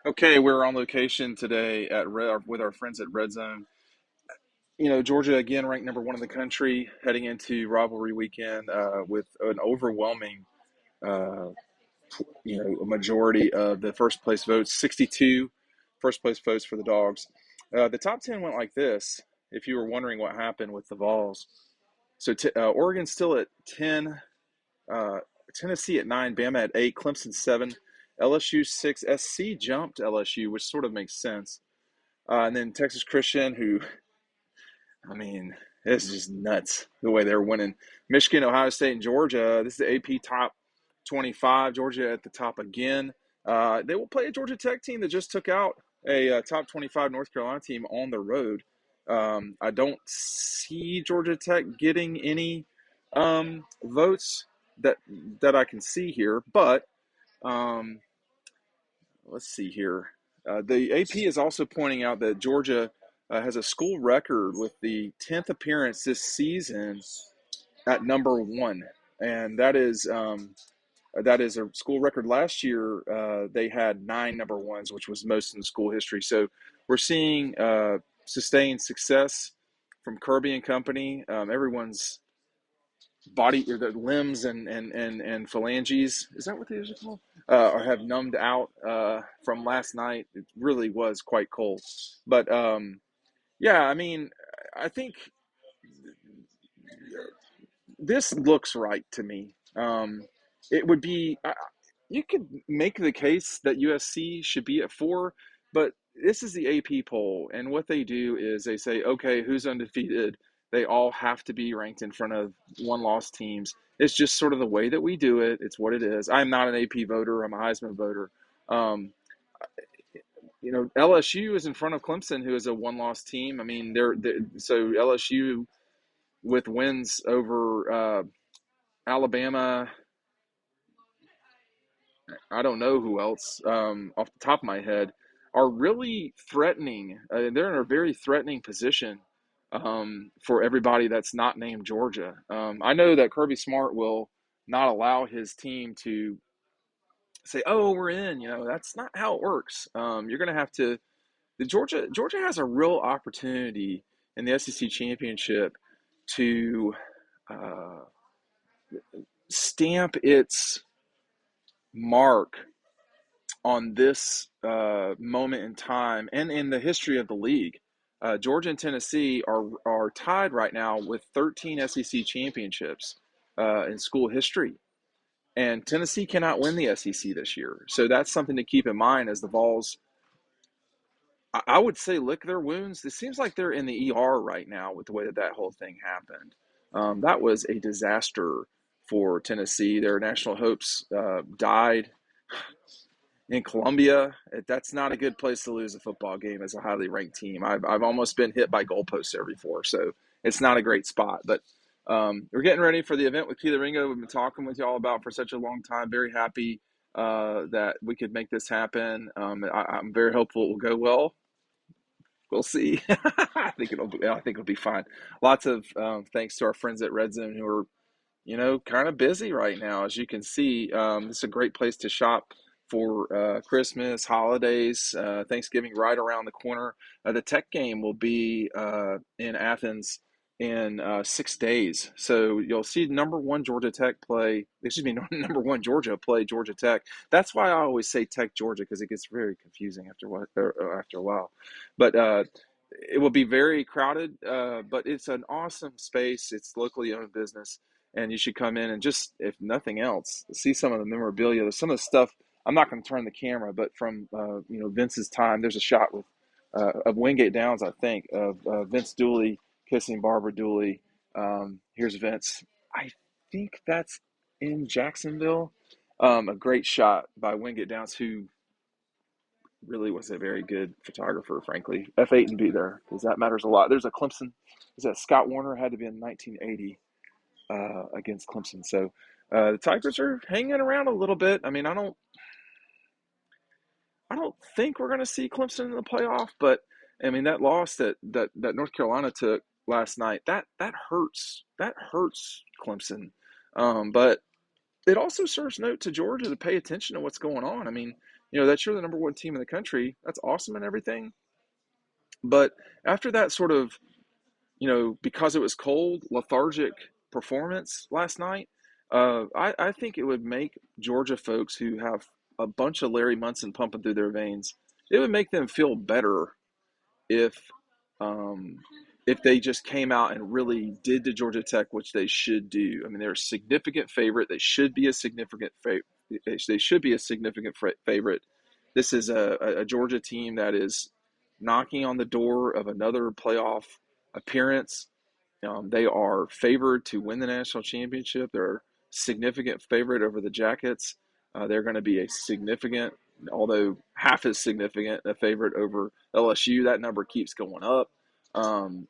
Okay, we're on location today with our friends at Red Zone. Georgia again ranked number one in the country heading into rivalry weekend with an overwhelming, uh, majority of the first place votes, 62 first place votes for the Dogs. The top 10 went like this. If you were wondering what happened with the Vols, Oregon's still at 10, uh, Tennessee at 9, Bama at 8, Clemson 7, LSU 6, SC jumped LSU, which sort of makes sense. And then Texas Christian, who, I mean, it's just nuts the way they're winning. Michigan, Ohio State, and Georgia. This is the AP top 25. Georgia at the top again. They will play a Georgia Tech team that just took out a top 25 North Carolina team on the road. I don't see Georgia Tech getting any votes that I can see here, but um, let's see here. The AP is also pointing out that Georgia has a school record with the 10th appearance this season at number one, and that is a school record. Last year, they had 9 number ones, which was most in school history. So we're seeing sustained success from Kirby and company. Everyone's body, or the limbs and phalanges, is that what they usually call, or have numbed out from last night. It really was quite cold. But yeah, I mean, I think this looks right to me. It would be, you could make the case that USC should be at 4, but this is the AP poll, and what they do is they say, okay, who's undefeated? They all have to be ranked in front of one-loss teams. It's just sort of the way that we do it. It's what it is. I'm not an AP voter. I'm a Heisman voter. Um, LSU is in front of Clemson, who is a one-loss team. I mean, so LSU with wins over Alabama. I don't know who else off the top of my head are really threatening. They're in a very threatening position for everybody that's not named Georgia. I know that Kirby Smart will not allow his team to say, "Oh, we're in." That's not how it works. You're going to have to. The Georgia has a real opportunity in the SEC championship to uh, stamp its mark on this moment in time and in the history of the league. Georgia and Tennessee are tied right now with 13 SEC championships in school history, and Tennessee cannot win the SEC this year. So that's something to keep in mind as the Vols, I would say, lick their wounds. It seems like they're in the ER right now with the way that whole thing happened. That was a disaster for Tennessee. Their national hopes died in Columbia. That's not a good place to lose a football game as a highly ranked team. I've almost been hit by goalposts there before, so it's not a great spot. But we're getting ready for the event with Kelee Ringo. We've been talking with y'all about for such a long time. Very happy that we could make this happen. I'm very hopeful it will go well. We'll see. I think it'll be fine. Lots of thanks to our friends at Red Zone who are kind of busy right now. As you can see, it's a great place to shop for Christmas, holidays, Thanksgiving right around the corner. The Tech game will be in Athens in 6 days. So you'll see number one Georgia Tech play, excuse me, number one Georgia play Georgia Tech. That's why I always say Tech Georgia, because it gets very confusing after a while. But it will be very crowded, but it's an awesome space. It's locally owned business, and you should come in and just, if nothing else, see some of the memorabilia. Some of the stuff. I'm not going to turn the camera, but from Vince's time, there's a shot with of Wingate Downs, I think, of Vince Dooley kissing Barbara Dooley. Here's Vince. I think that's in Jacksonville. A great shot by Wingate Downs, who really was a very good photographer, frankly. F8 and be there, because that matters a lot. There's a Clemson. Is that Scott Warner? Had to be in 1980 against Clemson. So the Tigers are hanging around a little bit. I mean, I don't think we're going to see Clemson in the playoff, but I mean that loss that North Carolina took last night, that hurts. That hurts Clemson. But it also serves note to Georgia to pay attention to what's going on. I mean, That you're the number one team in the country. That's awesome and everything. But after that sort of, because it was cold, lethargic performance last night, I think it would make Georgia folks who have a bunch of Larry Munson pumping through their veins, it would make them feel better if um, if they just came out and really did to Georgia Tech, which they should do. I mean, they're a significant favorite. They should be a significant favorite. They should be a significant favorite. This is a Georgia team that is knocking on the door of another playoff appearance. They are favored to win the national championship. They're a significant favorite over the Jackets. They're going to be a significant, although half as significant, a favorite over LSU. That number keeps going up. Um,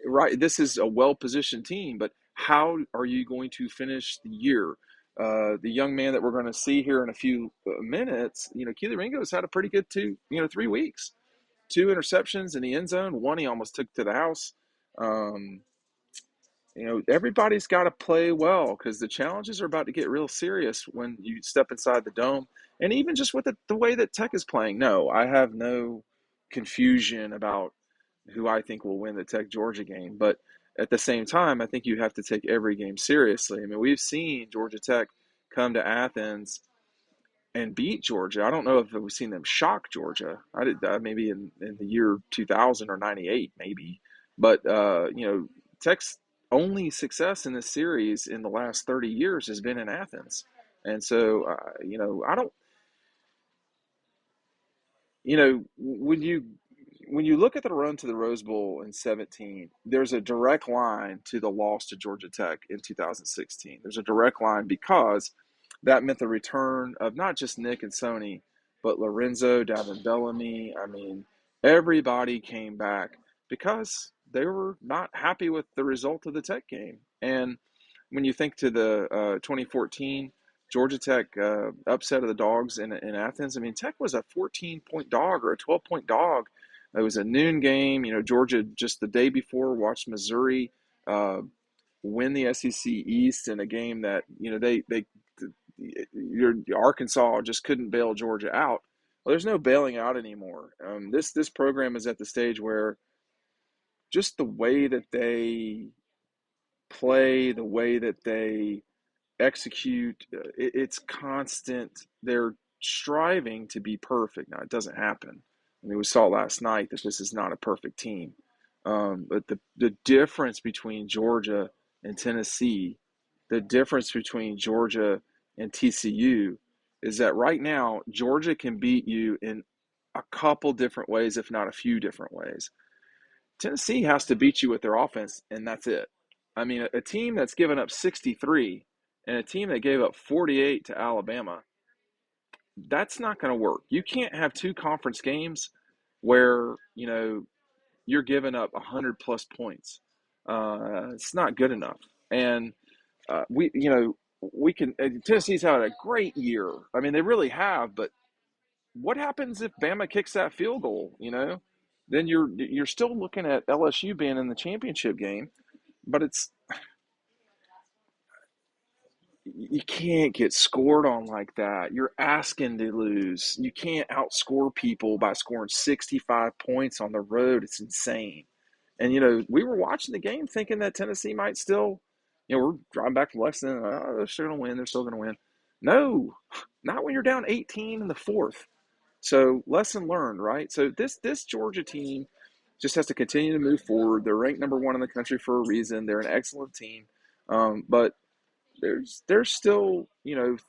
right, this is a well-positioned team, but how are you going to finish the year? The young man that we're going to see here in a few minutes, Kelee Ringo has had a pretty good 3 weeks. 2 interceptions in the end zone. One he almost took to the house. Um, Everybody's got to play well because the challenges are about to get real serious when you step inside the dome. And even just with the way that Tech is playing, no, I have no confusion about who I think will win the Tech Georgia game. But at the same time, I think you have to take every game seriously. I mean, we've seen Georgia Tech come to Athens and beat Georgia. I don't know if we've seen them shock Georgia. I did maybe in the year 2000 or 98, maybe. But, Tech's only success in this series in the last 30 years has been in Athens. And so, I don't, when you look at the run to the Rose Bowl in 17, there's a direct line to the loss to Georgia Tech in 2016. There's a direct line because that meant the return of not just Nick and Sony, but Lorenzo, Davin Bellamy. I mean, everybody came back because they were not happy with the result of the Tech game. And when you think to the 2014 Georgia Tech upset of the Dogs in Athens, I mean, Tech was a 14-point dog or a 12-point dog. It was a noon game. Georgia just the day before watched Missouri uh, win the SEC East in a game that your Arkansas just couldn't bail Georgia out. Well, there's no bailing out anymore. This program is at the stage where just the way that they play, the way that they execute, it's constant. They're striving to be perfect. Now, it doesn't happen. I mean, we saw last night that this is not a perfect team. But the difference between Georgia and Tennessee, the difference between Georgia and TCU is that right now, Georgia can beat you in a couple different ways, if not a few different ways. Tennessee has to beat you with their offense, and that's it. I mean, a team that's given up 63 and a team that gave up 48 to Alabama, that's not going to work. You can't have two conference games where, you're giving up 100 plus points. It's not good enough. And we can, Tennessee's had a great year. I mean, they really have, but what happens if Bama kicks that field goal, Then you're still looking at LSU being in the championship game, but you can't get scored on like that. You're asking to lose. You can't outscore people by scoring 65 points on the road. It's insane. And we were watching the game thinking that Tennessee might still, we're driving back from Lexington. Oh, they're still going to win. They're still going to win. No, not when you're down 18 in the fourth. So lesson learned, right? So this Georgia team just has to continue to move forward. They're ranked number one in the country for a reason. They're an excellent team, but there's still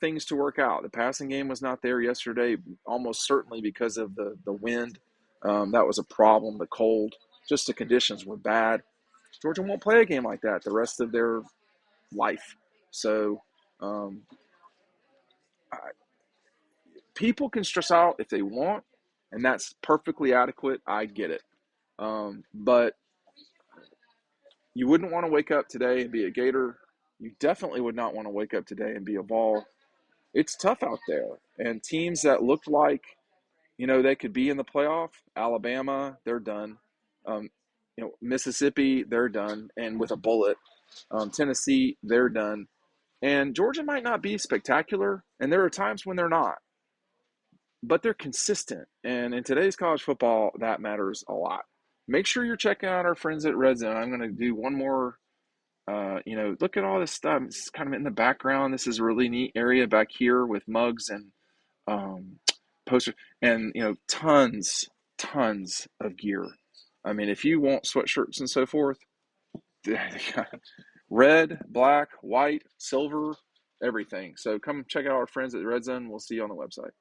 things to work out. The passing game was not there yesterday, almost certainly because of the wind. That was a problem. The cold, just the conditions were bad. Georgia won't play a game like that the rest of their life. So um, people can stress out if they want, and that's perfectly adequate. I get it. But you wouldn't want to wake up today and be a Gator. You definitely would not want to wake up today and be a Vol. It's tough out there. And teams that looked like, they could be in the playoff, Alabama, they're done. Mississippi, they're done. And with a bullet. Tennessee, they're done. And Georgia might not be spectacular. And there are times when they're not. but they're consistent. And in today's college football, that matters a lot. Make sure you're checking out our friends at Red Zone. I'm going to do one more. Look at all this stuff. It's kind of in the background. This is a really neat area back here with mugs and um, posters, and tons of gear. I mean, if you want sweatshirts and so forth, red, black, white, silver, everything. So come check out our friends at Red Zone. We'll see you on the website.